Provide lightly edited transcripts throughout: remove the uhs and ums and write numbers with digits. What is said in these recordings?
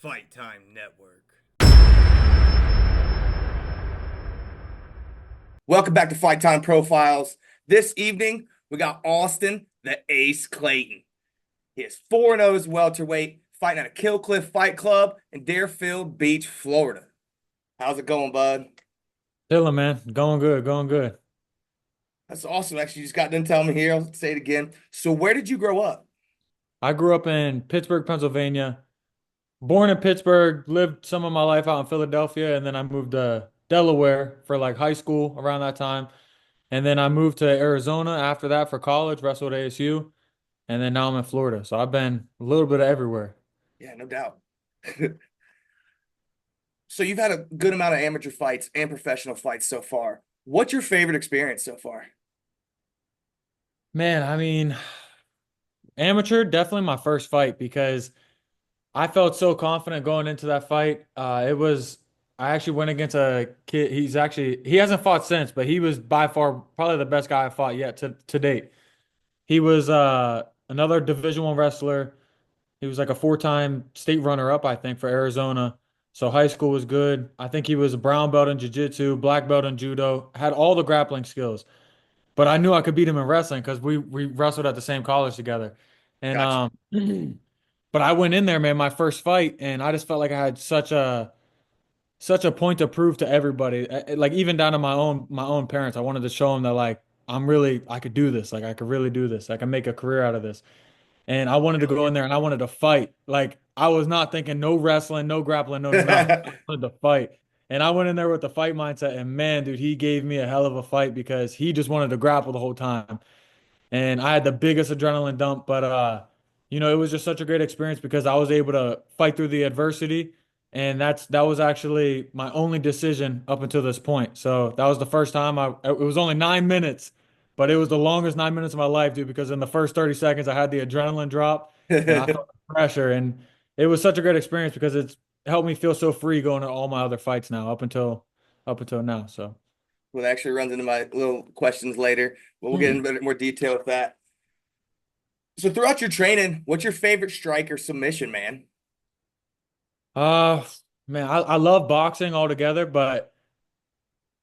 Fight Time Network. Welcome back to Fight Time Profiles. This evening, we got Austin, the Ace Clayton. He is 4-0 as welterweight, fighting at a Kill Cliff Fight Club in Deerfield Beach, Florida. How's it going, bud? Chilling, man. Going good, going good. That's awesome. Actually, you just got done telling me here. I'll say it again. So, where did you grow up? I grew up in Pittsburgh, Pennsylvania. Born in Pittsburgh, lived some of my life out in Philadelphia, and then I moved to Delaware for like high school around that time. And then I moved to Arizona after that for college, wrestled at ASU, and then now I'm in Florida. So I've been a little bit of everywhere. Yeah, no doubt. So, you've had a good amount of amateur fights and professional fights so far. What's your favorite experience so far? Man, I mean, amateur, definitely my first fight because I felt so confident going into that fight. I actually went against a kid. He hasn't fought since, but he was by far probably the best guy I fought yet to date. He was another Division I wrestler. He was like a four-time state runner-up, I think, for Arizona. So high school was good. I think he was a brown belt in jiu-jitsu, black belt in judo, had all the grappling skills. But I knew I could beat him in wrestling because we wrestled at the same college together. And Gotcha. but I went in there, man, my first fight, and I just felt like I had such a point to prove to everybody, like even down to my own parents. I wanted to show them that like I could do this, like I could really do this, I can make a career out of this. And I wanted to Hell go in there and I wanted to fight. Like I was not thinking no wrestling, no grappling, no nothing. yeah. I wanted to fight. And I went in there with the fight mindset, and man, dude, he gave me a hell of a fight because he just wanted to grapple the whole time, and I had the biggest adrenaline dump. But it was just such a great experience because I was able to fight through the adversity, and that was actually my only decision up until this point. So that was the first time it was only 9 minutes, but it was the longest 9 minutes of my life, dude, because in the first 30 seconds I had the adrenaline drop and I felt the pressure, and it was such a great experience because it's helped me feel so free going to all my other fights now up until now. So Well, it actually runs into my little questions later, but we'll get into a bit more detail with that. So, throughout your training, what's your favorite strike or submission, man? uh man, I love boxing altogether, but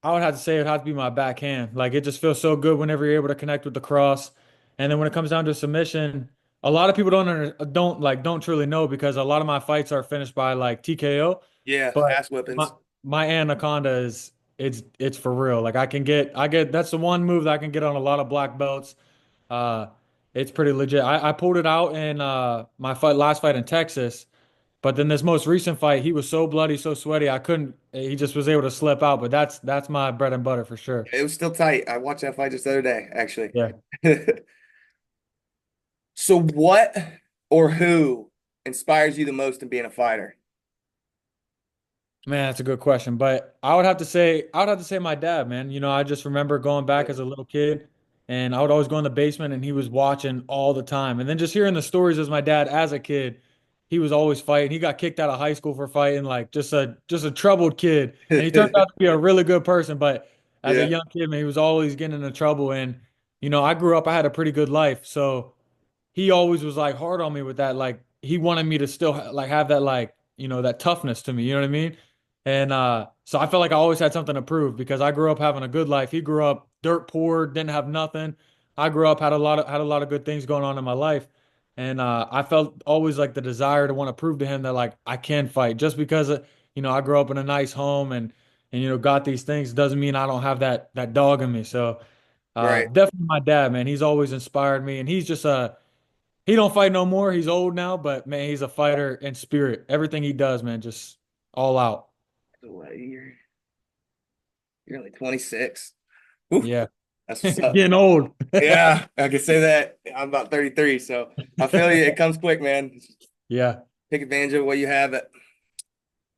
I would have to say it would have to be my backhand. Like it just feels so good whenever you're able to connect with the cross. And then when it comes down to submission, a lot of people don't truly know because a lot of my fights are finished by like TKO. Yeah, But ass my whippings. my anaconda is it's for real. Like I get that's the one move that I can get on a lot of black belts. Uh, it's pretty legit. I pulled it out in my last fight in Texas. But then this most recent fight, he was so bloody, so sweaty, I couldn't. He just was able to slip out. But that's my bread and butter for sure. It was still tight. I watched that fight just the other day, actually. Yeah. So, what or who inspires you the most in being a fighter? Man, that's a good question. But I would have to say my dad, man. I just remember going back as a little kid and I would always go in the basement and he was watching all the time. And then just hearing the stories as my dad as a kid, he was always fighting. He got kicked out of high school for fighting, like just a troubled kid. And he turned out to be a really good person. But as a Yeah, young kid, man, he was always getting into trouble. And, I grew up, I had a pretty good life. So he always was like hard on me with that. Like he wanted me to still like have that like that toughness to me. You know what I mean? And so I felt like I always had something to prove because I grew up having a good life. He grew up dirt poor, didn't have nothing. I grew up had a lot of good things going on in my life, and I felt always like the desire to want to prove to him that like I can fight. Just because I grew up in a nice home and got these things doesn't mean I don't have that dog in me. So right. definitely my dad, man. He's always inspired me, and he's just he don't fight no more. He's old now, but man, he's a fighter in spirit. Everything he does, man, just all out. You're only 26. Oof, Yeah. that's what's up. Getting old. Yeah, I can say that. I'm about 33, so I feel you. It comes quick, man. Yeah. Take advantage of what you have.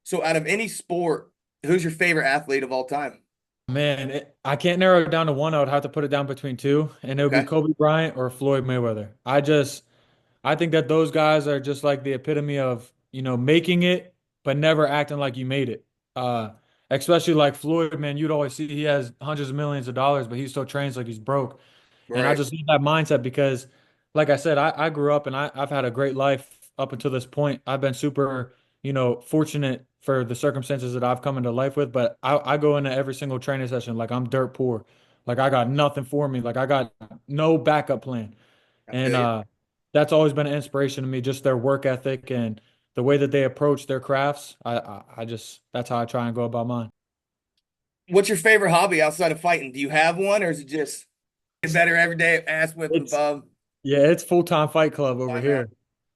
So, out of any sport, who's your favorite athlete of all time? Man, I can't narrow it down to one. I would have to put it down between two, and it would be Okay. Kobe Bryant or Floyd Mayweather. I think that those guys are just like the epitome of, making it, but never acting like you made it. Uh, Especially like Floyd, man, you'd always see he has hundreds of millions of dollars, but he still trains like he's broke. And I Right. just love that mindset because, like I said, I grew up and I've had a great life up until this point. I've been super fortunate for the circumstances that I've come into life with, but I go into every single training session like I'm dirt poor. Like I got nothing for me. Like I got no backup plan. I And feel you. that's always been an inspiration to me, just their work ethic and the way that they approach their crafts. I just that's how I try and go about mine. What's your favorite hobby outside of fighting? Do you have one, or is it just get better every day, ass whipping It's above? Yeah, it's full-time fight club over Fine, man.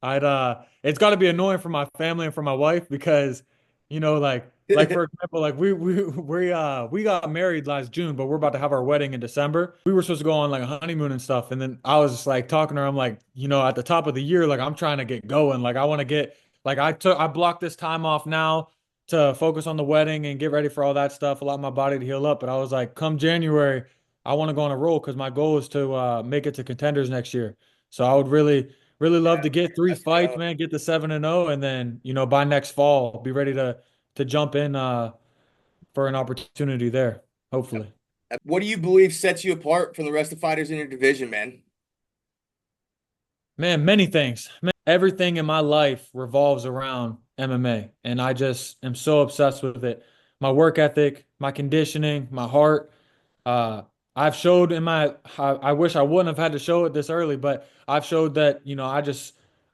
here. It's got to be annoying for my family and for my wife because, like for example, like we got married last June, but we're about to have our wedding in December. We were supposed to go on like a honeymoon and stuff, and then I was just like talking to her. I'm like, at the top of the year, like I'm trying to get going. Like I want to get like I blocked this time off now to focus on the wedding and get ready for all that stuff, allow my body to heal up. But I was like, come January. I want to go on a roll because my goal is to make it to contenders next year. So I would really, really love Yeah, to get three let's fights, go. man, get the 7-0, and then by next fall, be ready to jump in for an opportunity there. Hopefully, What do you believe sets you apart from the rest of the fighters in your division, man? man, many things. Man, everything in my life revolves around MMA, and I just am so obsessed with it. My work ethic, my conditioning, my heart. Uh, I've showed in my, I wish I wouldn't have had to show it this early, but I've showed that,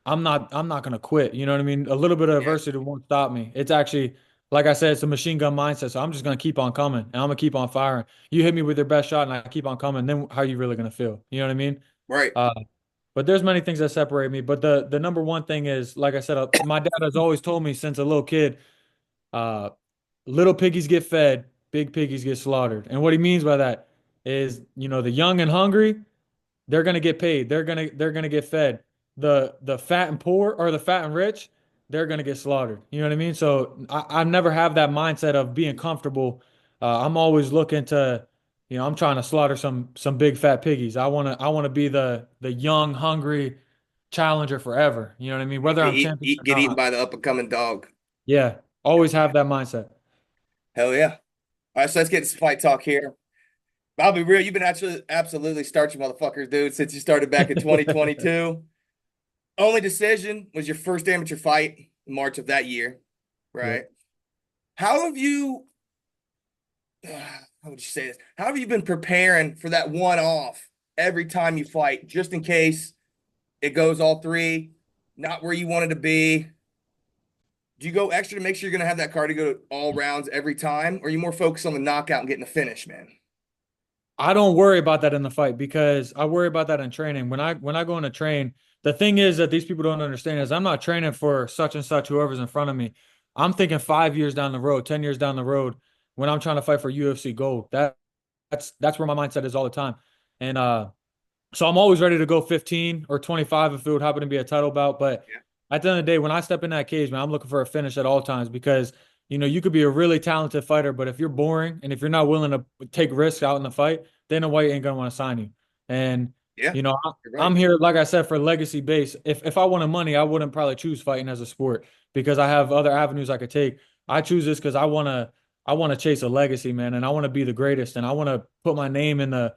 I'm not going to quit. You know what I mean? A little bit of Yeah, adversity won't stop me. It's actually, like I said, it's a machine gun mindset. So I'm just going to keep on coming and I'm going to keep on firing. You hit me with your best shot and I keep on coming. Then how are you really going to feel? You know what I mean? right. Uh, but there's many things that separate me. But the number one thing is, like I said, my dad has always told me since a little kid, uh, little piggies get fed, big piggies get slaughtered. And what he means by that is, the young and hungry, they're gonna get paid. They're gonna get fed. The fat and poor or the fat and rich, they're gonna get slaughtered. You know what I mean? So I never have that mindset of being comfortable. I'm always looking to, I'm trying to slaughter some big fat piggies. I wanna be the young, hungry challenger forever. You know what I mean? Whether I'm champion or Get eaten not. by the up and coming dog. Yeah. Always have that mindset. Hell yeah. All right, so let's get to fight talk here. I'll be real. You've been absolutely starching motherfuckers, dude, since you started back in 2022. Only decision was your first amateur fight in March of that year, Yep. right? How have you, how would you say this? How have you been preparing for that one off every time you fight, just in case it goes all three, not where you wanted to be? Do you go extra to make sure you're going to have that card to go all rounds every time? Or are you more focused on the knockout and getting the finish, man? I don't worry about that in the fight because I worry about that in training. When I go in to train, the thing is that these people don't understand is I'm not training for such and such whoever's in front of me. I'm thinking 5 years down the road, 10 years down the road when I'm trying to fight for UFC gold. That's where my mindset is all the time. And so I'm always ready to go 15 or 25 if it would happen to be a title bout. But Yeah. at the end of the day, when I step in that cage, man, I'm looking for a finish at all times because, you could be a really talented fighter, but if you're boring and if you're not willing to take risks out in the fight, Dana White ain't gonna want to sign you. And, Yeah, you know, I- you're right. I'm here, like I said, for legacy base. If I wanted money, I wouldn't probably choose fighting as a sport because I have other avenues I could take. I choose this because I wanna chase a legacy, man, and I want to be the greatest and I want to put my name in the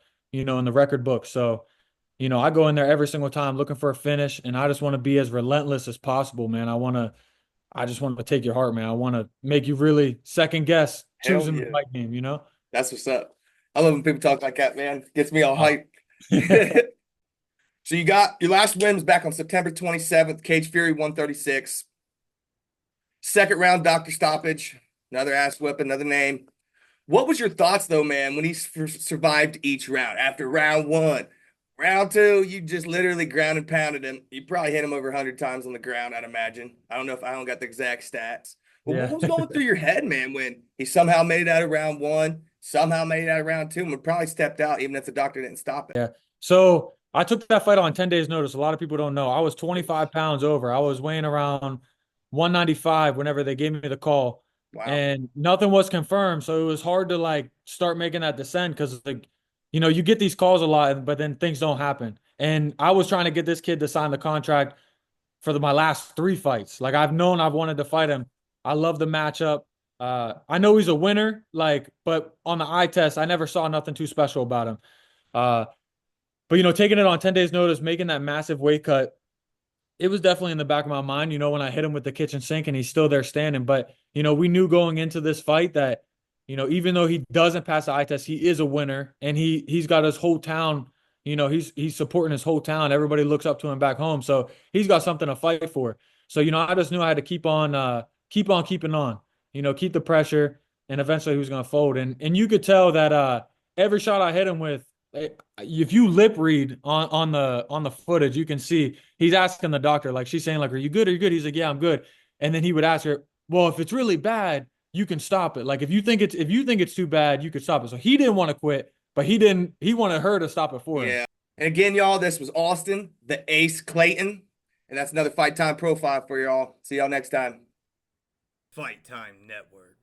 record book. So I go in there every single time looking for a finish, and I just want to be as relentless as possible, man. I just want to take your heart, man. I want to make you really second guess Hell choosing the yeah. fight game. That's what's up. I love when people talk like that, man. Gets me all Uh, hyped. So you got your last win was back on September 27th, Cage Fury 136. Second round doctor stoppage, another ass whip, another name. What was your thoughts though, man, when he survived each round? After round one, round two, you just literally ground and pounded him. You probably hit him over 100 times on the ground, I'd imagine. I don't know if I don't got the exact stats. But what yeah. was going through your head, man, when he somehow made it out of round one, somehow made it out of round two, and would probably stepped out even if the doctor didn't stop it? Yeah. So I took that fight on 10 days notice. A lot of people don't know. I was 25 pounds over. I was weighing around 195 whenever they gave me the call. Wow. And nothing was confirmed. So it was hard to like start making that descent because like, you get these calls a lot, but then things don't happen. And I was trying to get this kid to sign the contract for my last three fights. Like I've wanted to fight him. I love the matchup. I know he's a winner, like, but on the eye test, I never saw nothing too special about him. Uh, but taking it on 10 days notice, making that massive weight cut, it was definitely in the back of my mind, when I hit him with the kitchen sink and he's still there standing. But, we knew going into this fight that, even though he doesn't pass the eye test, he is a winner and he's got his whole town, he's supporting his whole town. Everybody looks up to him back home. So he's got something to fight for. So, I just knew I had to keep on keeping on, keep the pressure, and eventually he was going to fold. And you could tell that every shot I hit him with, if you lip read on the footage, you can see he's asking the doctor, like she's saying, like, "Are you good? Are you good?" He's like, "Yeah, I'm good." And then he would ask her, "Well, if it's really bad, you can stop it. Like if you think it's too bad, you could stop it." So he didn't want to quit, but he didn't. He wanted her to stop it for him. Yeah. And again, y'all, this was Austin, the Ace Clayton. And that's another Fight Time profile for y'all. See y'all next time. Fight Time Network.